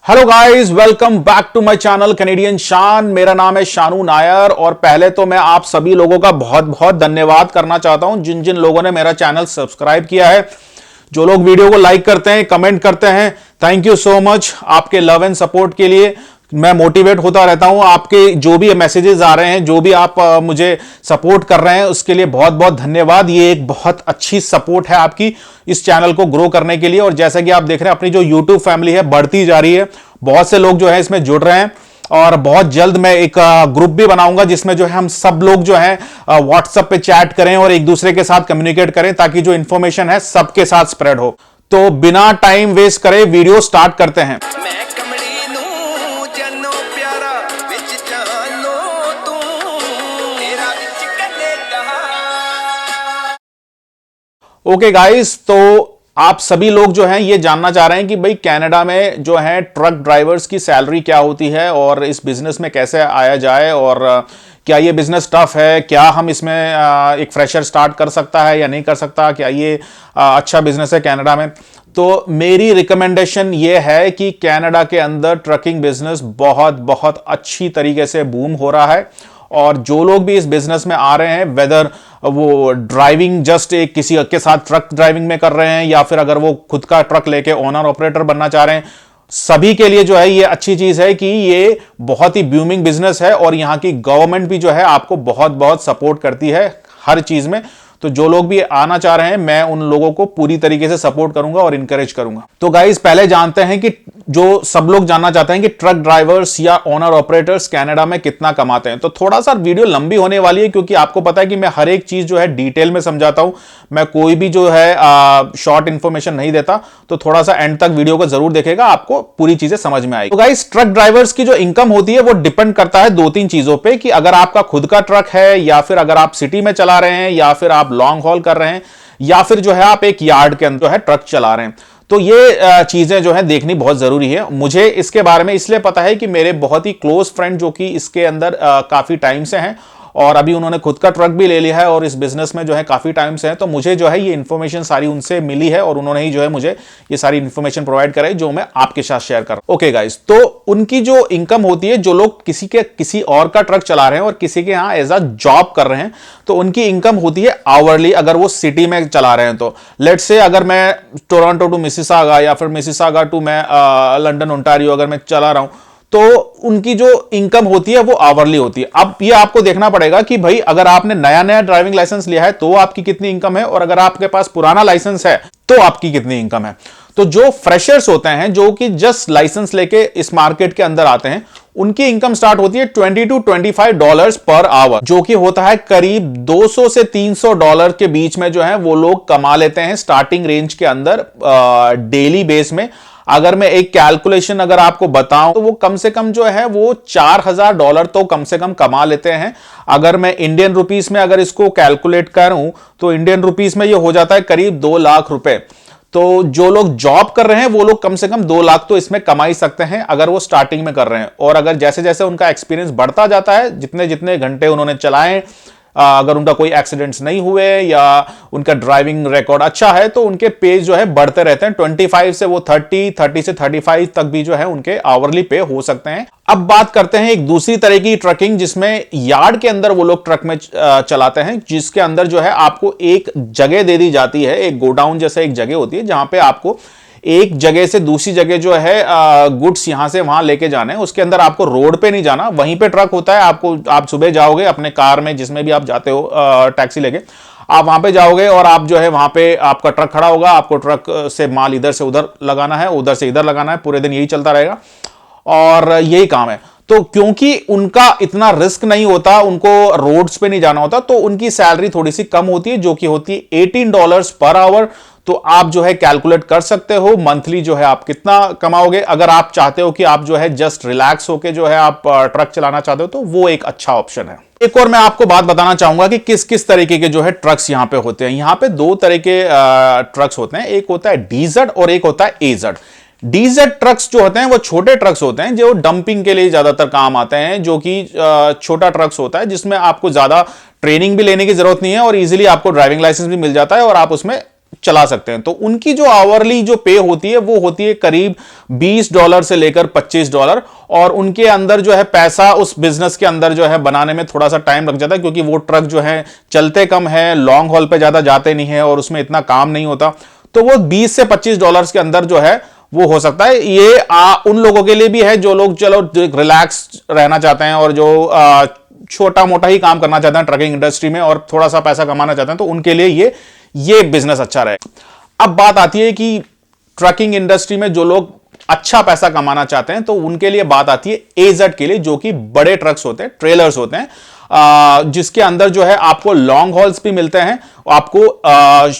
Hello guys, welcome back to my channel Canadian Shaan. मेरा नाम है शानू नायर और पहले तो मैं आप सभी लोगों का बहुत बहुत धन्यवाद करना चाहता हूं जिन जिन लोगों ने मेरा चैनल सब्सक्राइब किया है, जो लोग वीडियो को लाइक करते हैं, कमेंट करते हैं। थैंक यू सो मच आपके लव एंड सपोर्ट के लिए। मैं मोटिवेट होता रहता हूं। आपके जो भी मैसेजेस आ रहे हैं, जो भी आप मुझे सपोर्ट कर रहे हैं, उसके लिए बहुत बहुत धन्यवाद। ये एक बहुत अच्छी सपोर्ट है आपकी इस चैनल को ग्रो करने के लिए। और जैसा कि आप देख रहे हैं, अपनी जो यूट्यूब फैमिली है बढ़ती जा रही है। बहुत से लोग जो है इसमें जुड़ रहे हैं और बहुत जल्द मैं एक ग्रुप भी बनाऊंगा जिसमें जो है हम सब लोग जो है व्हाट्सएप पे चैट करें और एक दूसरे के साथ कम्युनिकेट करें, ताकि जो इंफॉर्मेशन है सबके साथ स्प्रेड हो। तो बिना टाइम वेस्ट करे वीडियो स्टार्ट करते हैं। ओके गाइस, तो आप सभी लोग जो हैं ये जानना चाह रहे हैं कि भाई कनाडा में जो है ट्रक ड्राइवर्स की सैलरी क्या होती है और इस बिजनेस में कैसे आया जाए, और क्या ये बिजनेस टफ है, क्या हम इसमें एक फ्रेशर स्टार्ट कर सकता है या नहीं कर सकता, क्या ये अच्छा बिजनेस है कनाडा में। तो मेरी रिकमेंडेशन ये है कि कनाडा के अंदर ट्रकिंग बिजनेस बहुत बहुत अच्छी तरीके से बूम हो रहा है। और जो लोग भी इस बिजनेस में आ रहे हैं, वेदर वो ड्राइविंग जस्ट एक किसी के साथ ट्रक ड्राइविंग में कर रहे हैं या फिर अगर वो खुद का ट्रक लेके ओनर ऑपरेटर बनना चाह रहे हैं, सभी के लिए जो है ये अच्छी चीज है कि ये बहुत ही बूमिंग बिजनेस है। और यहां की गवर्नमेंट भी जो है आपको बहुत बहुत सपोर्ट करती है हर चीज में। तो जो लोग भी आना चाह रहे हैं, मैं उन लोगों को पूरी तरीके से सपोर्ट करूंगा और इंकरेज करूंगा। तो गाइस, पहले जानते हैं कि जो सब लोग जानना चाहते हैं कि ट्रक ड्राइवर्स या ओनर ऑपरेटर्स कनाडा में कितना कमाते हैं। तो थोड़ा सा वीडियो लंबी होने वाली है, क्योंकि आपको पता है कि मैं हर एक चीज जो है डिटेल में समझाता हूं। मैं कोई भी जो है शॉर्ट इंफॉर्मेशन नहीं देता। तो थोड़ा सा एंड तक वीडियो को जरूर देखेगा, आपको पूरी चीजें समझ में आएगी। तो गाइस, ट्रक ड्राइवर्स की जो इनकम होती है वो डिपेंड करता है दो तीन चीजों पर, कि अगर आपका खुद का ट्रक है या फिर अगर आप सिटी में चला रहे हैं या फिर आप लॉन्ग हॉल कर रहे हैं या फिर जो है आप एक यार्ड के अंदर जो है ट्रक चला रहे हैं। तो ये चीजें जो है देखनी बहुत जरूरी है। मुझे इसके बारे में इसलिए पता है कि मेरे बहुत ही क्लोज फ्रेंड जो कि इसके अंदर काफी टाइम से हैं और अभी उन्होंने खुद का ट्रक भी ले लिया है और इस बिजनेस में जो है काफी टाइम से है। तो मुझे जो है ये इन्फॉर्मेशन सारी उनसे मिली है और उन्होंने ही जो है मुझे ये सारी इन्फॉर्मेशन प्रोवाइड कराई, जो मैं आपके साथ शेयर कर रहा हूं। ओके गाइस, तो उनकी जो इनकम होती है, जो लोग किसी और का ट्रक चला रहे हैं और किसी के यहां एज अ जॉब कर रहे हैं, तो उनकी इनकम होती है आवरली। अगर वो सिटी में चला रहे हैं तो लेट्स से अगर मैं टोरंटो टू मिसिसागा या फिर मिसिसागा टू मैं लंदन ओंटारियो अगर मैं चला रहा हूं, तो उनकी जो इनकम होती है वो आवरली होती है। अब ये आपको देखना पड़ेगा कि भाई अगर आपने नया नया ड्राइविंग लाइसेंस लिया है तो आपकी कितनी इनकम है, और अगर आपके पास पुराना लाइसेंस है तो आपकी कितनी इनकम है। तो जो फ्रेशर्स होते हैं, जो कि जस्ट लाइसेंस लेके इस मार्केट के अंदर आते हैं, उनकी इनकम स्टार्ट होती है $20 to $25 पर आवर, जो कि होता है करीब $200 से $300 के बीच में जो है वो लोग कमा लेते हैं स्टार्टिंग रेंज के अंदर डेली बेस में। अगर मैं एक कैलकुलेशन अगर आपको बताऊं तो वो कम से कम जो है वो $4000 तो कम से कम कमा लेते हैं। अगर मैं इंडियन रुपीस में अगर इसको कैलकुलेट करूं तो इंडियन रुपीस में ये हो जाता है करीब 2 लाख रुपए। तो जो लोग जॉब कर रहे हैं वो लोग कम से कम 2 लाख तो इसमें कमा ही सकते हैं अगर वो स्टार्टिंग में कर रहे हैं। और अगर जैसे जैसे उनका एक्सपीरियंस बढ़ता जाता है, जितने जितने घंटे उन्होंने चलाए, अगर उनका कोई एक्सीडेंट्स नहीं हुए या उनका ड्राइविंग रिकॉर्ड अच्छा है, तो उनके पेज जो है बढ़ते रहते हैं। 25 से वो 30 से 35 तक भी जो है उनके आवरली पे हो सकते हैं। अब बात करते हैं एक दूसरी तरह की ट्रकिंग, जिसमें यार्ड के अंदर वो लोग ट्रक में चलाते हैं, जिसके अंदर जो है आपको एक जगह दे दी जाती है, एक गोडाउन जैसा एक जगह होती है जहां पे आपको एक जगह से दूसरी जगह जो है गुड्स यहां से वहां लेके जाने हैं। उसके अंदर आपको रोड पे नहीं जाना, वहीं पे ट्रक होता है। आप सुबह जाओगे अपने कार में, जिसमें भी आप जाते हो टैक्सी लेके, आप वहां पे जाओगे और आप जो है वहां पे आपका ट्रक खड़ा होगा। आपको ट्रक से माल इधर से उधर लगाना है, उधर से इधर लगाना है, पूरे दिन यही चलता रहेगा और यही काम है। तो क्योंकि उनका इतना रिस्क नहीं होता, उनको रोड्स पे नहीं जाना होता, तो उनकी सैलरी थोड़ी सी कम होती है, जो कि होती है $18 पर आवर। तो आप जो है कैलकुलेट कर सकते हो मंथली जो है आप कितना कमाओगे। अगर आप चाहते हो कि आप जो है जस्ट रिलैक्स होके जो है आप ट्रक चलाना चाहते हो, तो वो एक अच्छा ऑप्शन है। एक और मैं आपको बात बताना चाहूंगा कि किस किस तरीके के जो है ट्रक्स यहां पे होते हैं। यहां पे दो तरह के ट्रक्स होते हैं, एक होता है डीजेड और एक होता है एजेड। डीजेड ट्रक्स जो होते हैं वो छोटे ट्रक्स होते हैं, जो डंपिंग के लिए ज्यादातर काम आते हैं, जो कि छोटा ट्रक्स होता है जिसमें आपको ज्यादा ट्रेनिंग भी लेने की जरूरत नहीं है और इजीली आपको ड्राइविंग लाइसेंस भी मिल जाता है और आप उसमें चला सकते हैं। तो उनकी जो आवरली जो पे होती है वो होती है करीब $20 से लेकर $25, और उनके अंदर जो है पैसा उस बिजनेस के अंदर जो है बनाने में थोड़ा सा टाइम लग जाता है, क्योंकि वो ट्रक जो है चलते कम है, लॉन्ग हॉल पे ज्यादा जाते नहीं है और उसमें इतना काम नहीं होता। तो वो $20 से $25 के अंदर जो है वो हो सकता है। ये उन लोगों के लिए भी है जो लोग चलो रिलैक्स रहना चाहते हैं और जो छोटा मोटा ही काम करना चाहते हैं ट्रकिंग इंडस्ट्री में और थोड़ा सा पैसा कमाना चाहते हैं, तो उनके लिए ये बिजनेस अच्छा रहेगा। अब बात आती है कि ट्रकिंग इंडस्ट्री में जो लोग अच्छा पैसा कमाना चाहते हैं, तो उनके लिए बात आती है एजेड के लिए, जो कि बड़े ट्रक्स होते हैं, ट्रेलर्स होते हैं, जिसके अंदर जो है आपको लॉन्ग हॉल्स भी मिलते हैं, आपको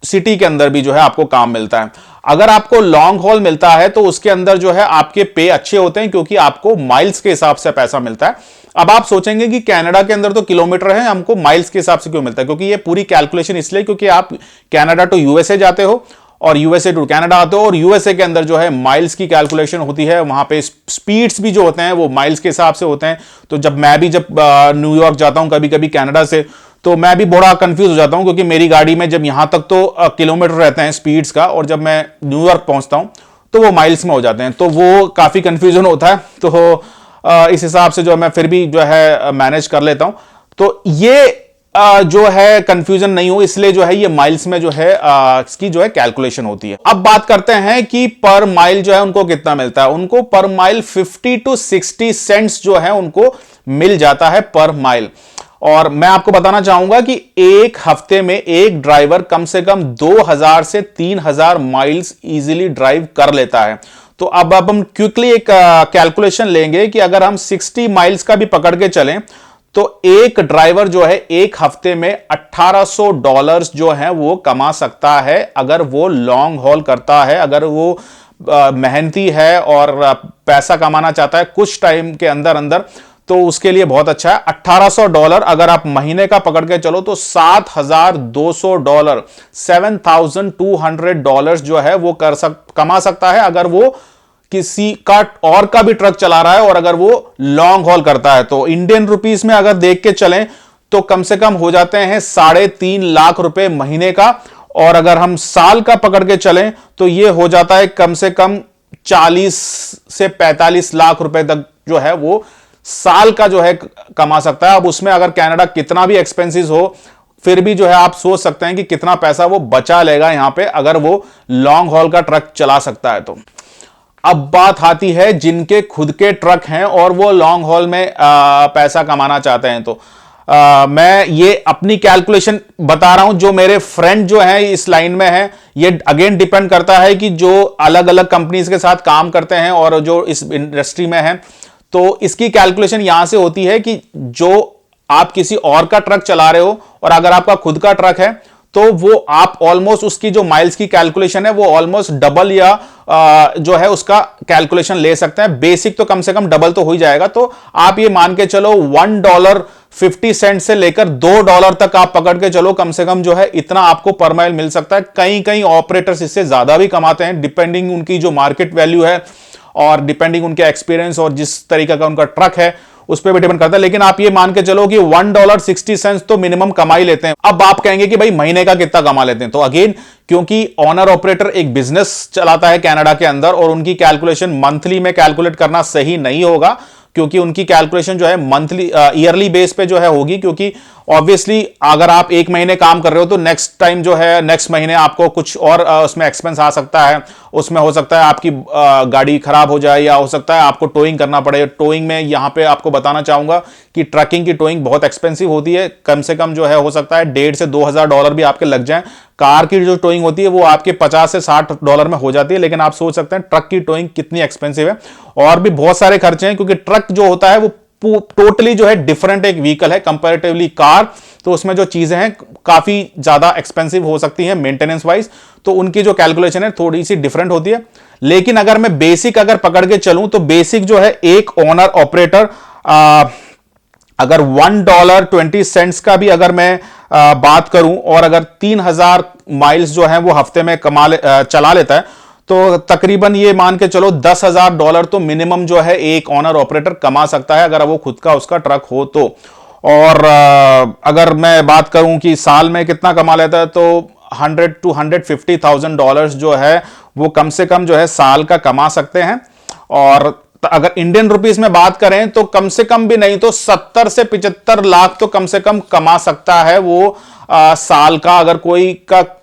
सिटी के अंदर भी जो है आपको काम मिलता है। अगर आपको लॉन्ग हॉल मिलता है तो उसके अंदर जो है आपके पे अच्छे होते हैं, क्योंकि आपको माइल्स के हिसाब से पैसा मिलता है। अब आप सोचेंगे कि कनाडा के अंदर तो किलोमीटर है, हमको माइल्स के हिसाब से क्यों मिलता है? क्योंकि ये पूरी कैलकुलेशन इसलिए क्योंकि आप कनाडा टू यूएसए जाते हो और यूएसए टू कनाडा आते हो, और यूएसए के अंदर जो है माइल्स की कैलकुलेशन होती है। वहां पे स्पीड्स भी जो होते हैं वो माइल्स के हिसाब से होते हैं। तो जब न्यूयॉर्क जाता हूं कभी कभी कनाडा से, तो मैं भी बड़ा कंफ्यूज हो जाता हूं, क्योंकि मेरी गाड़ी में जब यहां तक तो किलोमीटर रहते हैं स्पीड्स का, और जब मैं न्यूयॉर्क पहुंचता हूं तो वो माइल्स में हो जाते हैं। तो वो काफी कंफ्यूजन होता है। तो इस हिसाब से जो मैं फिर भी जो है मैनेज कर लेता हूं। तो ये जो है कंफ्यूजन नहीं हो, इसलिए जो है ये माइल्स में जो है इसकी जो है कैलकुलेशन होती है। अब बात करते हैं कि पर माइल जो है उनको कितना मिलता है। उनको पर माइल 50 to 60 सेंट्स जो है उनको मिल जाता है पर माइल। और मैं आपको बताना चाहूंगा कि एक हफ्ते में एक ड्राइवर कम से कम 2000 से 3000 माइल्स इजीली ड्राइव कर लेता है। तो अब हम क्विकली एक कैलकुलेशन लेंगे कि अगर हम 60 माइल्स का भी पकड़ के चलें, तो एक ड्राइवर जो है एक हफ्ते में $1800 जो है वो कमा सकता है, अगर वो लॉन्ग हॉल करता है, अगर वो मेहनती है और पैसा कमाना चाहता है कुछ टाइम के अंदर अंदर, तो उसके लिए बहुत अच्छा है। $1800 अगर आप महीने का पकड़ के चलो तो $7200, $7200 जो है वो कमा सकता है, अगर वो किसी का और का भी ट्रक चला रहा है और अगर वो लॉन्ग हॉल करता है। तो इंडियन रुपीस में अगर देख के चलें तो कम से कम हो जाते हैं 3.5 लाख रुपए महीने का, और अगर हम साल का पकड़ के चलें तो ये हो जाता है कम से कम 40 से 45 लाख रुपए तक जो है वो साल का जो है कमा सकता है। अब उसमें अगर कनाडा कितना भी एक्सपेंसिव हो, फिर भी जो है आप सोच सकते हैं कि कितना पैसा वो बचा लेगा यहां पे, अगर वो लॉन्ग हॉल का ट्रक चला सकता है। तो अब बात आती है जिनके खुद के ट्रक हैं और वो लॉन्ग हॉल में पैसा कमाना चाहते हैं। तो मैं ये अपनी कैलकुलेशन बता रहा हूं, जो मेरे फ्रेंड जो हैं इस लाइन में हैं, ये अगेन डिपेंड करता है कि जो अलग अलग कंपनीज के साथ काम करते हैं और जो इस इंडस्ट्री में हैं। तो इसकी कैलकुलेशन यहां से होती है कि जो आप किसी और का ट्रक चला रहे हो और अगर आपका खुद का ट्रक है, तो वो आप ऑलमोस्ट उसकी जो माइल्स की कैलकुलेशन है वो ऑलमोस्ट डबल या जो है उसका कैलकुलेशन ले सकते हैं। बेसिक तो कम से कम डबल तो हो ही जाएगा। तो आप ये मान के चलो $1.50 से लेकर $2 तक आप पकड़ के चलो, कम से कम जो है इतना आपको पर माइल मिल सकता है। कई कई ऑपरेटर्स इससे ज्यादा भी कमाते हैं, डिपेंडिंग उनकी जो मार्केट वैल्यू है और डिपेंडिंग उनके एक्सपीरियंस और जिस तरीके का उनका ट्रक है उस पर भी डिपेंड करता है। लेकिन आप ये मान के चलो कि $1.60 तो मिनिमम कमा ही लेते हैं। अब आप कहेंगे कि भाई महीने का कितना कमा लेते हैं, तो अगेन क्योंकि ओनर ऑपरेटर एक बिजनेस चलाता है कनाडा के अंदर और उनकी कैलकुलेशन मंथली में कैलकुलेट करना सही नहीं होगा, क्योंकि उनकी कैलकुलेशन जो है मंथली ईयरली बेस पे जो है होगी। क्योंकि ऑब्वियसली अगर आप एक महीने काम कर रहे हो तो नेक्स्ट टाइम जो है नेक्स्ट महीने आपको कुछ और उसमें एक्सपेंस आ सकता है। उसमें हो सकता है आपकी गाड़ी खराब हो जाए, या हो सकता है आपको टोइंग करना पड़े। टोइंग में यहां पे आपको बताना चाहूंगा कि ट्रकिंग की टोइंग बहुत एक्सपेंसिव होती है। कम से कम जो है हो सकता है $1,500 से $2,000 भी आपके लग जाए। कार की जो टोइंग होती है वो आपके $50 से $60 में हो जाती है, लेकिन आप सोच सकते हैं ट्रक की टोइंग कितनी एक्सपेंसिव है। और भी बहुत सारे खर्चे हैं, क्योंकि ट्रक जो होता है वो टोटली जो है डिफरेंट एक व्हीकल है कंपैरेटिवली कार। तो उसमें जो चीजें हैं काफी ज्यादा एक्सपेंसिव हो सकती हैं मेंटेनेंस वाइज, तो उनकी जो कैलकुलेशन है थोड़ी सी डिफरेंट होती है। लेकिन अगर मैं बेसिक अगर पकड़ के चलूं तो बेसिक जो है एक ओनर ऑपरेटर अगर $1.20 का भी अगर मैं बात करूं और अगर 3000 माइल्स जो है वो हफ्ते में चला लेता है, तो तकरीबन ये मान के चलो $10,000 तो मिनिमम जो है एक ओनर ऑपरेटर कमा सकता है, अगर वो खुद का उसका ट्रक हो तो। और अगर मैं बात करूं कि साल में कितना कमा लेता है, तो $100,000 to $150,000 जो है वो कम से कम जो है साल का कमा सकते हैं। और अगर इंडियन रुपीस में बात करें तो कम से कम भी नहीं तो 70 से 75 लाख तो कम से कम कमा सकता है वो साल का, अगर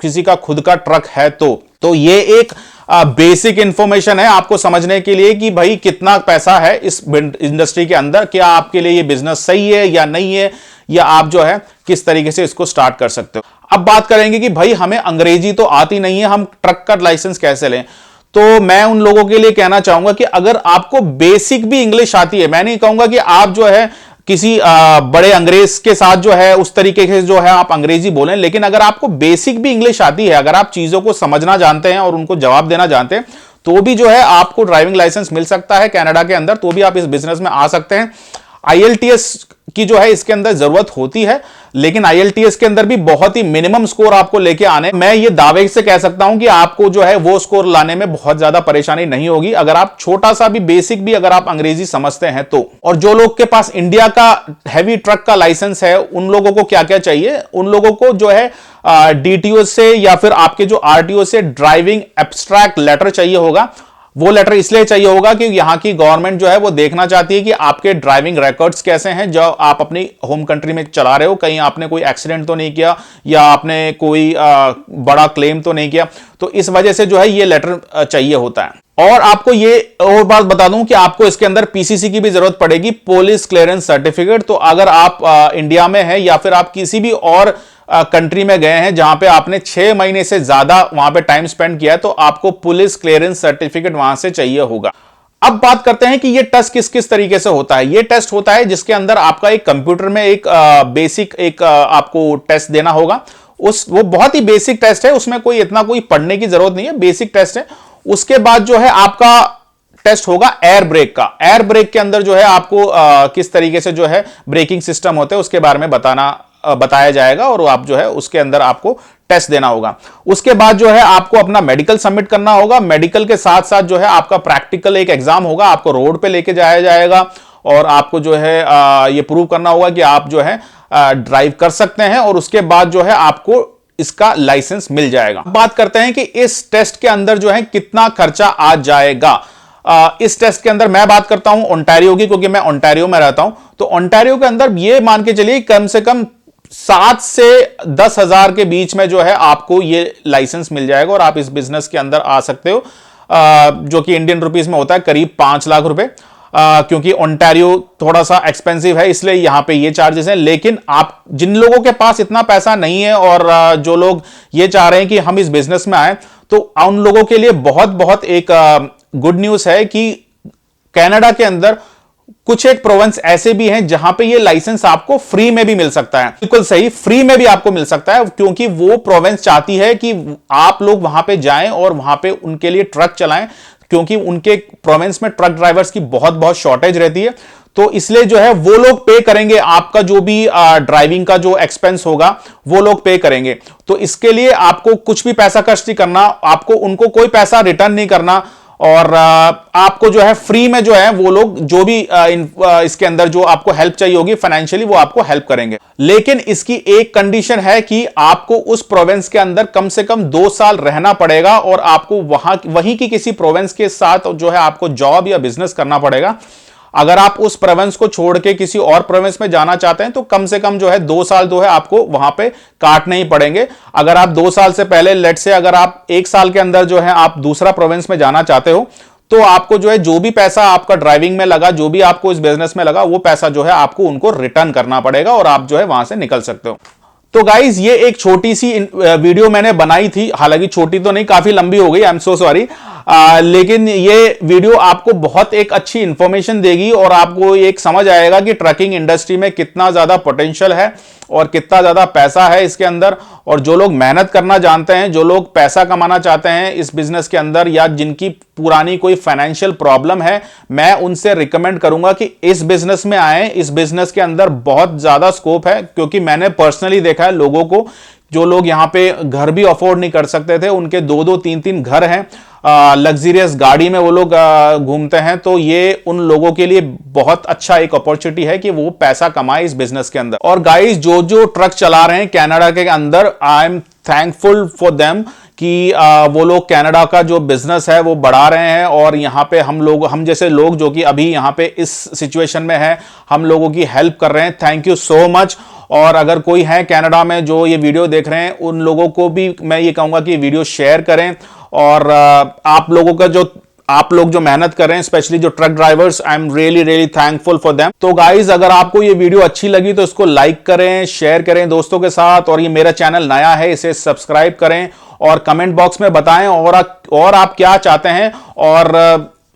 किसी का खुद का ट्रक है तो ये एक बेसिक इंफॉर्मेशन है आपको समझने के लिए कि भाई कितना पैसा है इस इंडस्ट्री के अंदर, क्या आपके लिए ये बिजनेस सही है या नहीं है, या आप जो है किस तरीके से इसको स्टार्ट कर सकते हो। अब बात करेंगे कि भाई हमें अंग्रेजी तो आती नहीं है, हम ट्रक का लाइसेंस कैसे लें। तो मैं उन लोगों के लिए कहना चाहूंगा कि अगर आपको बेसिक भी इंग्लिश आती है, मैं नहीं कहूंगा कि आप जो है किसी बड़े अंग्रेज के साथ जो है उस तरीके से जो है आप अंग्रेजी बोलें, लेकिन अगर आपको बेसिक भी इंग्लिश आती है, अगर आप चीजों को समझना जानते हैं और उनको जवाब देना जानते हैं, तो भी जो है आपको ड्राइविंग लाइसेंस मिल सकता है कनाडा के अंदर, तो भी आप इस बिजनेस में आ सकते हैं। IELTS की जो है इसके अंदर जरूरत होती है, लेकिन IELTS के अंदर भी बहुत ही मिनिमम स्कोर आपको लेके आने, मैं ये दावे से कह सकता हूं कि आपको जो है वो स्कोर लाने में बहुत ज्यादा परेशानी नहीं होगी, अगर आप छोटा सा भी बेसिक भी अगर आप अंग्रेजी समझते हैं तो। और जो लोग के पास इंडिया का हैवी ट्रक का लाइसेंस है, उन लोगों को क्या क्या चाहिए, उन लोगों को जो है DTO से या फिर आपके जो RTO से ड्राइविंग एब्स्ट्रैक्ट लेटर चाहिए होगा। वो लेटर इसलिए चाहिए होगा कि यहां की गवर्नमेंट जो है वो देखना चाहती है कि आपके ड्राइविंग रिकॉर्ड्स कैसे हैं, जो आप अपनी होम कंट्री में चला रहे हो, कहीं आपने कोई एक्सीडेंट तो नहीं किया या आपने कोई बड़ा क्लेम तो नहीं किया, तो इस वजह से जो है ये लेटर चाहिए होता है। और आपको ये और बात बता दूं कि आपको इसके अंदर PCC की भी जरूरत पड़ेगी, पुलिस क्लियरेंस सर्टिफिकेट। तो अगर आप इंडिया में है या फिर आप किसी भी और कंट्री में गए हैं जहां पे आपने 6 महीने से ज्यादा वहां पे टाइम स्पेंड किया है, तो आपको पुलिस क्लियरेंस सर्टिफिकेट वहां से चाहिए होगा। अब बात करते हैं कि ये टेस्ट किस किस तरीके से होता है। ये टेस्ट होता है जिसके अंदर आपका एक कंप्यूटर में एक बेसिक एक आपको टेस्ट देना होगा। वो बहुत ही बेसिक टेस्ट है, उसमें कोई पढ़ने की जरूरत नहीं है, बेसिक टेस्ट है। उसके बाद जो है आपका टेस्ट होगा एयर ब्रेक का। एयर ब्रेक के अंदर जो है आपको किस तरीके से जो है ब्रेकिंग सिस्टम होते हैं उसके बारे में बताया जाएगा, और आप जो है उसके अंदर आपको टेस्ट देना होगा। उसके बाद जो है आपको अपना मेडिकल सबमिट करना होगा। मेडिकल के साथ साथ जो है आपका प्रैक्टिकल एक एग्जाम होगा, आपको रोड पे लेके जाया जाएगा और आपको जो है ये प्रूव करना होगा कि आप जो है ड्राइव कर सकते हैं, और उसके बाद जो है आपको इसका लाइसेंस मिल जाएगा। बात करते हैं कि इस टेस्ट के अंदर जो है कितना खर्चा आ जाएगा। इस टेस्ट के अंदर मैं बात करता हूं ओंटारियो की, क्योंकि मैं ओंटारियो में रहता हूं। तो ओंटारियो के अंदर ये मान के चलिए कम से कम 7 से 10 हजार के बीच में जो है आपको ये लाइसेंस मिल जाएगा और आप इस बिजनेस के अंदर आ सकते हो, जो कि इंडियन रुपीस में होता है करीब 5 लाख रुपए। क्योंकि ओंटारियो थोड़ा सा एक्सपेंसिव है इसलिए यहां पे ये चार्जेस हैं। लेकिन आप जिन लोगों के पास इतना पैसा नहीं है और जो लोग ये चाह रहे हैं कि हम इस बिजनेस में आए, तो उन लोगों के लिए बहुत बहुत एक गुड न्यूज है कि कनाडा के अंदर कुछ एक प्रोविंस ऐसे भी हैं जहां पे ये लाइसेंस आपको फ्री में भी मिल सकता है। बिल्कुल सही, फ्री में भी आपको मिल सकता है, क्योंकि वो प्रोविंस चाहती है कि आप लोग वहां पे जाएं और वहां पे उनके लिए ट्रक चलाएं, क्योंकि उनके प्रोविंस में ट्रक ड्राइवर्स की बहुत बहुत शॉर्टेज रहती है। तो इसलिए जो है वो लोग पे करेंगे, आपका जो भी ड्राइविंग का जो एक्सपेंस होगा वो लोग पे करेंगे। तो इसके लिए आपको कुछ भी पैसा खर्च नहीं करना, आपको उनको कोई पैसा रिटर्न नहीं करना, और आपको जो है फ्री में जो है वो लोग जो भी इसके अंदर जो आपको हेल्प चाहिए होगी फाइनेंशियली, वो आपको हेल्प करेंगे। लेकिन इसकी एक कंडीशन है कि आपको उस प्रोविंस के अंदर कम से कम 2 साल रहना पड़ेगा, और आपको वहीं की किसी प्रोविंस के साथ जो है आपको जॉब या बिजनेस करना पड़ेगा। अगर आप उस प्रोविंस को छोड़ के किसी और प्रोविंस में जाना चाहते हैं तो कम से कम जो है 2 साल जो है आपको वहां पे काटने ही पड़ेंगे। अगर आप 2 साल से पहले, लेट से अगर आप 1 साल के अंदर जो है आप दूसरा प्रोविंस में जाना चाहते हो, तो आपको जो है जो भी पैसा आपका ड्राइविंग में लगा, जो भी आपको इस बिजनेस में लगा, वो पैसा जो है आपको उनको रिटर्न करना पड़ेगा और आप जो है वहां से निकल सकते हो। तो गाइज ये एक छोटी सी वीडियो मैंने बनाई थी, हालांकि छोटी तो नहीं, काफी लंबी हो गई, आई एम सो सॉरी। लेकिन ये वीडियो आपको बहुत एक अच्छी इंफॉर्मेशन देगी और आपको एक समझ आएगा कि ट्रकिंग इंडस्ट्री में कितना ज्यादा पोटेंशियल है और कितना ज्यादा पैसा है इसके अंदर। और जो लोग मेहनत करना जानते हैं, जो लोग पैसा कमाना चाहते हैं इस बिजनेस के अंदर, या जिनकी पुरानी कोई फाइनेंशियल प्रॉब्लम है, मैं उनसे रिकमेंड करूंगा कि इस बिजनेस में आए। इस बिजनेस के अंदर बहुत ज्यादा स्कोप है, क्योंकि मैंने पर्सनली देखा है लोगों को, जो लोग यहां पे घर भी अफोर्ड नहीं कर सकते थे, उनके 2-2, 3-3 घर हैं, लग्जरियस गाड़ी में वो लोग घूमते हैं। तो ये उन लोगों के लिए बहुत अच्छा एक अपॉर्चुनिटी है कि वो पैसा कमाए इस बिजनेस के अंदर। और गाइस जो ट्रक चला रहे हैं कनाडा के अंदर, I am thankful for them कि वो लोग कनाडा का जो बिजनेस है वो बढ़ा रहे हैं, और यहाँ पे हम जैसे लोग जो कि अभी यहाँ पे इस सिचुएशन में है, हम लोगों की हेल्प कर रहे हैं। Thank you so much. और अगर कोई है कनाडा में जो ये वीडियो देख रहे हैं, उन लोगों को भी मैं ये कहूंगा कि वीडियो शेयर करें। और आप लोग जो मेहनत कर रहे हैं, स्पेशली जो truck drivers, I am really really thankful for them. तो गाइज, अगर आपको ये वीडियो अच्छी लगी तो इसको लाइक करें, शेयर करें दोस्तों के साथ, और ये मेरा चैनल नया है, इसे सब्सक्राइब करें, और कमेंट बॉक्स में बताएं और आप क्या चाहते हैं। और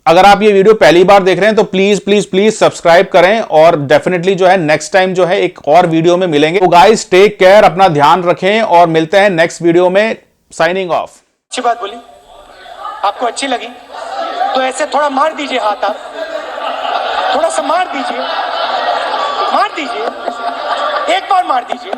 अगर आप ये वीडियो पहली बार देख रहे हैं तो प्लीज प्लीज प्लीज सब्सक्राइब करें, और डेफिनेटली जो है नेक्स्ट टाइम जो है एक और वीडियो में मिलेंगे। तो गाइज, टेक केयर, अपना ध्यान रखें, और मिलते हैं नेक्स्ट वीडियो में। Signing off. अच्छी बात बोली, आपको अच्छी लगी तो ऐसे थोड़ा मार दीजिए हाथ, आप थोड़ा सा मार दीजिए, एक बार मार दीजिए।